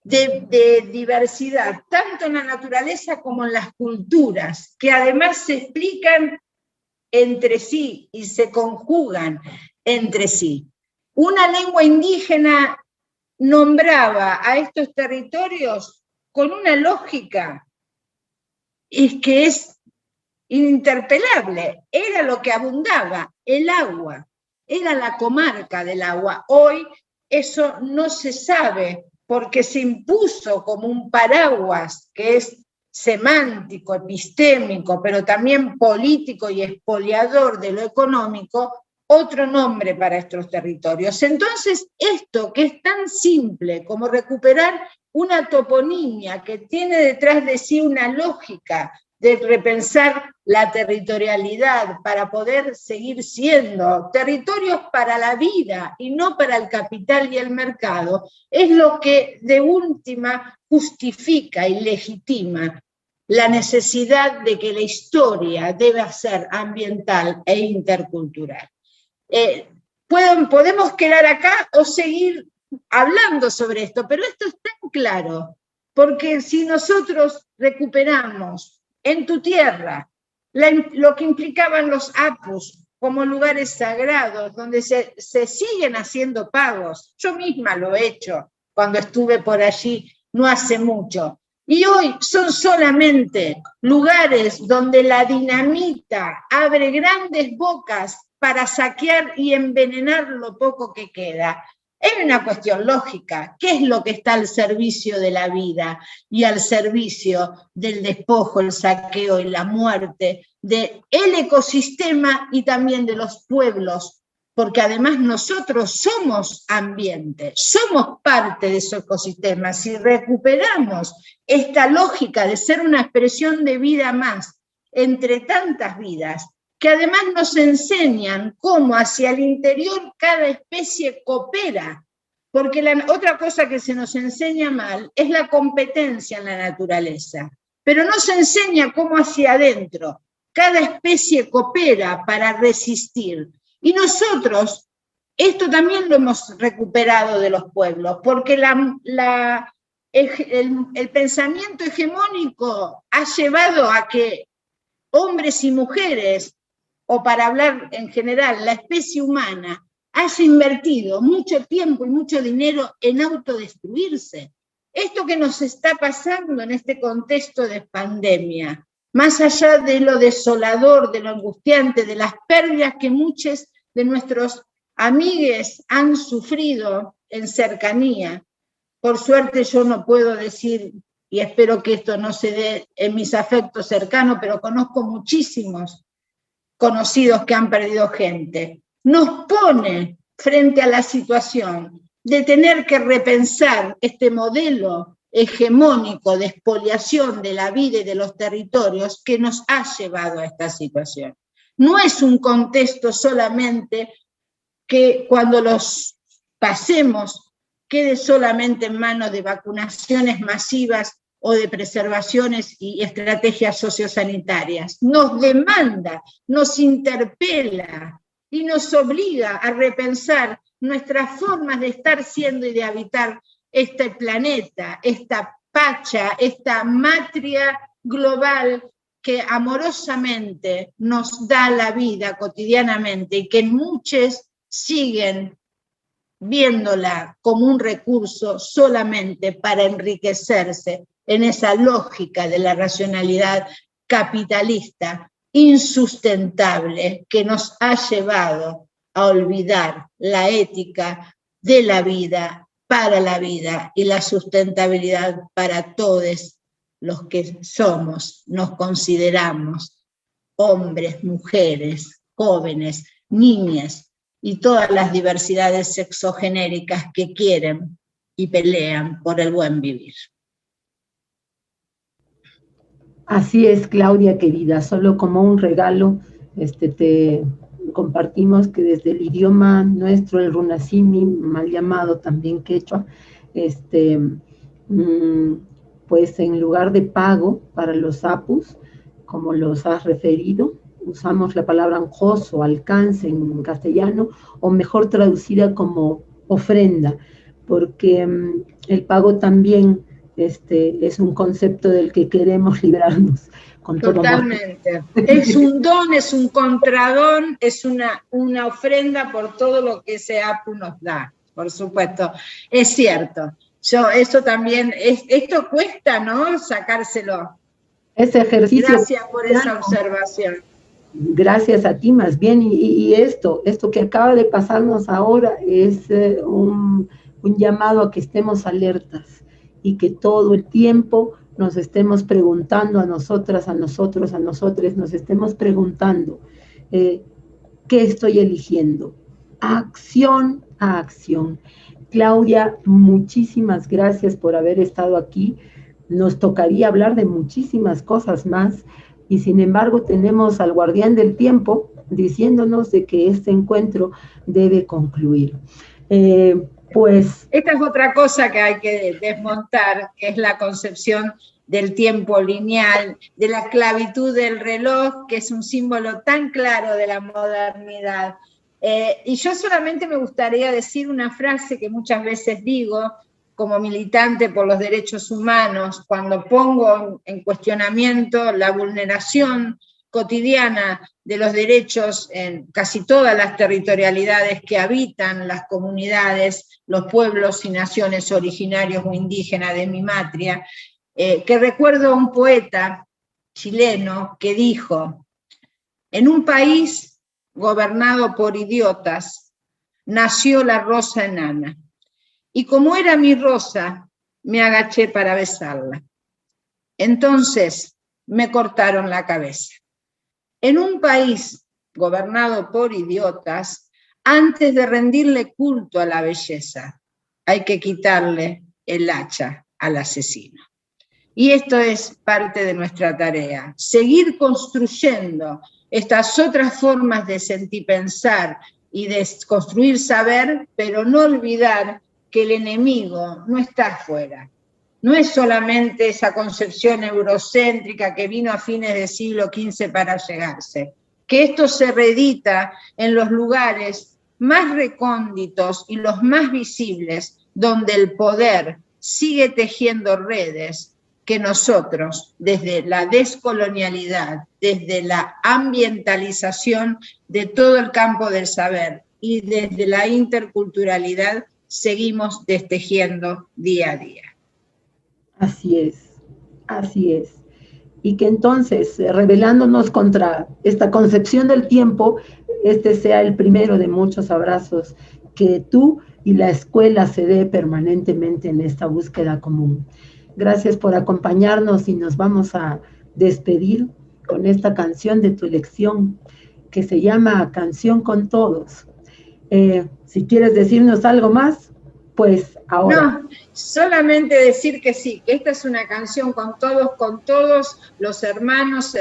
de diversidad, tanto en la naturaleza como en las culturas, que además se explican entre sí y se conjugan entre sí. Una lengua indígena nombraba a estos territorios con una lógica que es interpelable. Era lo que abundaba, el agua, era la comarca del agua. Hoy eso no se sabe porque se impuso como un paraguas que es semántico, epistémico, pero también político y expoliador de lo económico, otro nombre para estos territorios. Entonces, esto que es tan simple como recuperar una toponimia que tiene detrás de sí una lógica de repensar la territorialidad para poder seguir siendo territorios para la vida y no para el capital y el mercado, es lo que de última justifica y legitima la necesidad de que la historia deba ser ambiental e intercultural. Podemos quedar acá o seguir hablando sobre esto, pero esto es tan claro, porque si nosotros recuperamos en tu tierra lo que implicaban los apus como lugares sagrados, donde se siguen haciendo pagos, yo misma lo he hecho cuando estuve por allí no hace mucho, y hoy son solamente lugares donde la dinamita abre grandes bocas para saquear y envenenar lo poco que queda. Es una cuestión lógica. ¿Qué es lo que está al servicio de la vida y al servicio del despojo, el saqueo y la muerte del ecosistema y también de los pueblos? Porque además nosotros somos ambiente, somos parte de ese ecosistema. Si recuperamos esta lógica de ser una expresión de vida más entre tantas vidas, que además nos enseñan cómo hacia el interior cada especie coopera, porque otra cosa que se nos enseña mal es la competencia en la naturaleza, pero no se enseña cómo hacia adentro cada especie coopera para resistir. Y nosotros, esto también lo hemos recuperado de los pueblos, porque el pensamiento hegemónico ha llevado a que hombres y mujeres, o para hablar en general, la especie humana, haya invertido mucho tiempo y mucho dinero en autodestruirse. Esto que nos está pasando en este contexto de pandemia, más allá de lo desolador, de lo angustiante, de las pérdidas que muchos de nuestros amigues han sufrido en cercanía, por suerte yo no puedo decir, y espero que esto no se dé en mis afectos cercanos, pero conozco muchísimos conocidos que han perdido gente, nos pone frente a la situación de tener que repensar este modelo hegemónico de expoliación de la vida y de los territorios que nos ha llevado a esta situación. No es un contexto solamente que cuando los pasemos quede solamente en manos de vacunaciones masivas o de preservaciones y estrategias sociosanitarias. Nos demanda, nos interpela y nos obliga a repensar nuestras formas de estar siendo y de habitar este planeta, esta pacha, esta matria global que amorosamente nos da la vida cotidianamente y que muchos siguen viéndola como un recurso solamente para enriquecerse en esa lógica de la racionalidad capitalista insustentable que nos ha llevado a olvidar la ética de la vida, para la vida y la sustentabilidad para todos los que somos, nos consideramos hombres, mujeres, jóvenes, niñas y todas las diversidades sexogenéricas que quieren y pelean por el buen vivir. Así es, Claudia querida, solo como un regalo te compartimos que desde el idioma nuestro, el runasimi, mal llamado también quechua, pues en lugar de pago para los apus, como los has referido, usamos la palabra anjoso, alcance en castellano, o mejor traducida como ofrenda, porque el pago también es un concepto del que queremos librarnos con todo amor. Totalmente. Es un don, es un contradón, es una ofrenda por todo lo que ese APU nos da, por supuesto. Es cierto. Eso también, esto cuesta, ¿no? Sacárselo. Ese ejercicio. Gracias por esa observación. Gracias a ti más bien, y esto que acaba de pasarnos ahora es un llamado a que estemos alertas y que todo el tiempo nos estemos preguntando a nosotras, a nosotros, a nosotres, nos estemos preguntando ¿qué estoy eligiendo? Acción a acción. Claudia, muchísimas gracias por haber estado aquí. Nos tocaría hablar de muchísimas cosas más, y sin embargo tenemos al guardián del tiempo diciéndonos de que este encuentro debe concluir. Pues esta es otra cosa que hay que desmontar, que es la concepción del tiempo lineal, de la esclavitud del reloj, que es un símbolo tan claro de la modernidad. Y yo solamente me gustaría decir una frase que muchas veces digo como militante por los derechos humanos, cuando pongo en cuestionamiento la vulneración cotidiana de los derechos en casi todas las territorialidades que habitan las comunidades, los pueblos y naciones originarios o indígenas de mi matria, que recuerdo a un poeta chileno que dijo: en un país gobernado por idiotas, nació la rosa enana, y como era mi rosa, me agaché para besarla. Entonces me cortaron la cabeza. En un país gobernado por idiotas, antes de rendirle culto a la belleza, hay que quitarle el hacha al asesino. Y esto es parte de nuestra tarea, seguir construyendo estas otras formas de sentir, pensar y de construir saber, pero no olvidar que el enemigo no está afuera. No es solamente esa concepción eurocéntrica que vino a fines del siglo XV para llegarse, que esto se reedita en los lugares más recónditos y los más visibles, donde el poder sigue tejiendo redes que nosotros, desde la descolonialidad, desde la ambientalización de todo el campo del saber y desde la interculturalidad, seguimos destejiendo día a día. Así es, así es. Y que entonces, rebelándonos contra esta concepción del tiempo, este sea el primero de muchos abrazos que tú y la escuela se dé permanentemente en esta búsqueda común. Gracias por acompañarnos y nos vamos a despedir con esta canción de tu elección que se llama Canción con Todos. Si quieres decirnos algo más, pues ahora. No, solamente decir que sí, que esta es una canción con todos los hermanos,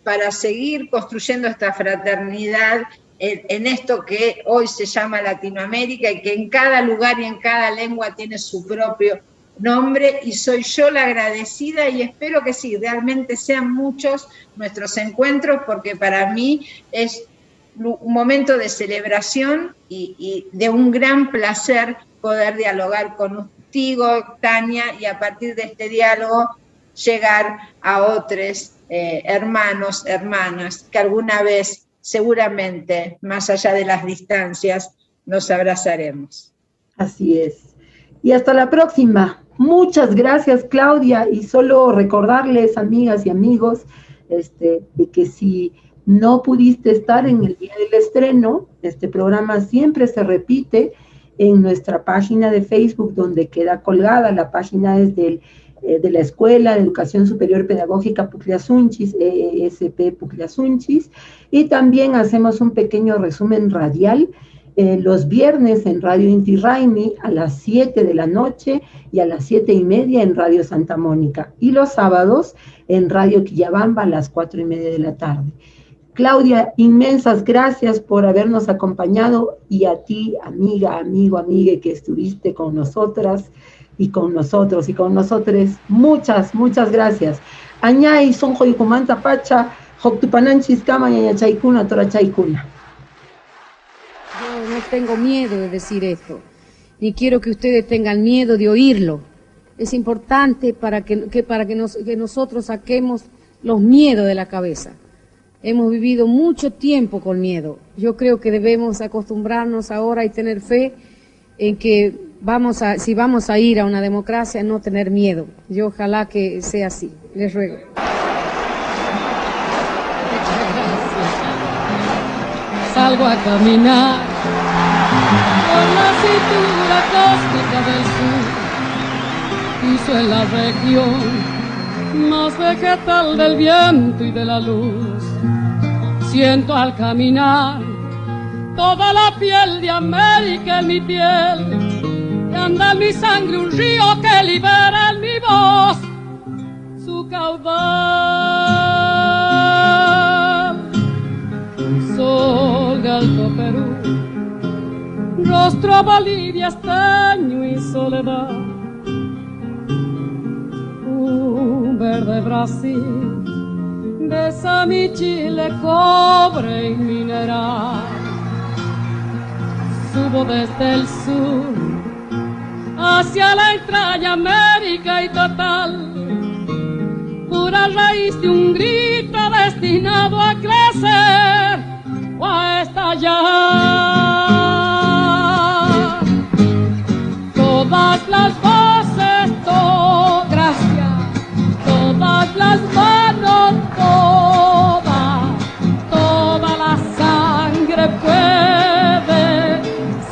para seguir construyendo esta fraternidad en esto que hoy se llama Latinoamérica y que en cada lugar y en cada lengua tiene su propio nombre, y soy yo la agradecida, y espero que sí, realmente sean muchos nuestros encuentros, porque para mí es un momento de celebración y de un gran placer poder dialogar contigo, Tania, y a partir de este diálogo llegar a otros hermanos, hermanas, que alguna vez, seguramente, más allá de las distancias, nos abrazaremos. Así es. Y hasta la próxima. Muchas gracias, Claudia, y solo recordarles, amigas y amigos, de que si no pudiste estar en el día del estreno, este programa siempre se repite en nuestra página de Facebook, donde queda colgada. La página es de la Escuela de Educación Superior Pedagógica Pucllashunchis, ESP Pucllashunchis, y también hacemos un pequeño resumen radial los viernes en Radio Inti Raymi a las 7 de la noche y a las 7:30 en Radio Santa Mónica, y los sábados en Radio Quillabamba a las 4:30 de la tarde. Claudia, inmensas gracias por habernos acompañado, y a ti, amiga, amigo, amigue, que estuviste con nosotras y con nosotros y con nosotres, muchas, muchas gracias. Añay, sonjo y comanta pacha, joctupananchis kama y chaykuna, tora chaykuna. Yo no tengo miedo de decir esto, ni quiero que ustedes tengan miedo de oírlo. Es importante para que nosotros saquemos los miedos de la cabeza. Hemos vivido mucho tiempo con miedo. Yo creo que debemos acostumbrarnos ahora y tener fe en que si vamos a ir a una democracia, no tener miedo. Yo ojalá que sea así. Les ruego. Salgo a caminar por la cintura cósmica del sur, piso en la región más vegetal del viento y de la luz. Siento al caminar toda la piel de América en mi piel, y anda en mi sangre un río que libera en mi voz su caudal. Sol de Alto Perú, rostro Bolivia, estaño y soledad, un verde Brasil, besa mi Chile, cobre y mineral. Subo desde el sur hacia la entraña América y total, pura raíz de un grito destinado a crecer o a estallar. Todas las voces, gracias, todas las manos, toda la sangre puede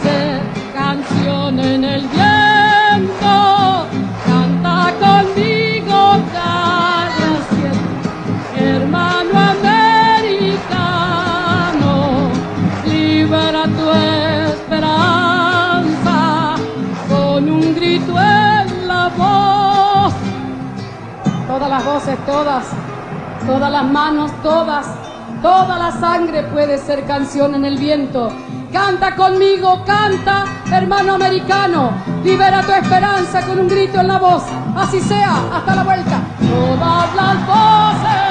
ser canción en el viento. Canta conmigo, cada siempre, hermano americano, libera tu esperanza con un grito en la voz. Todas las voces, todas las manos, toda la sangre puede ser canción en el viento. Canta conmigo, canta, hermano americano, libera tu esperanza con un grito en la voz. Así sea, hasta la vuelta. Todas las voces.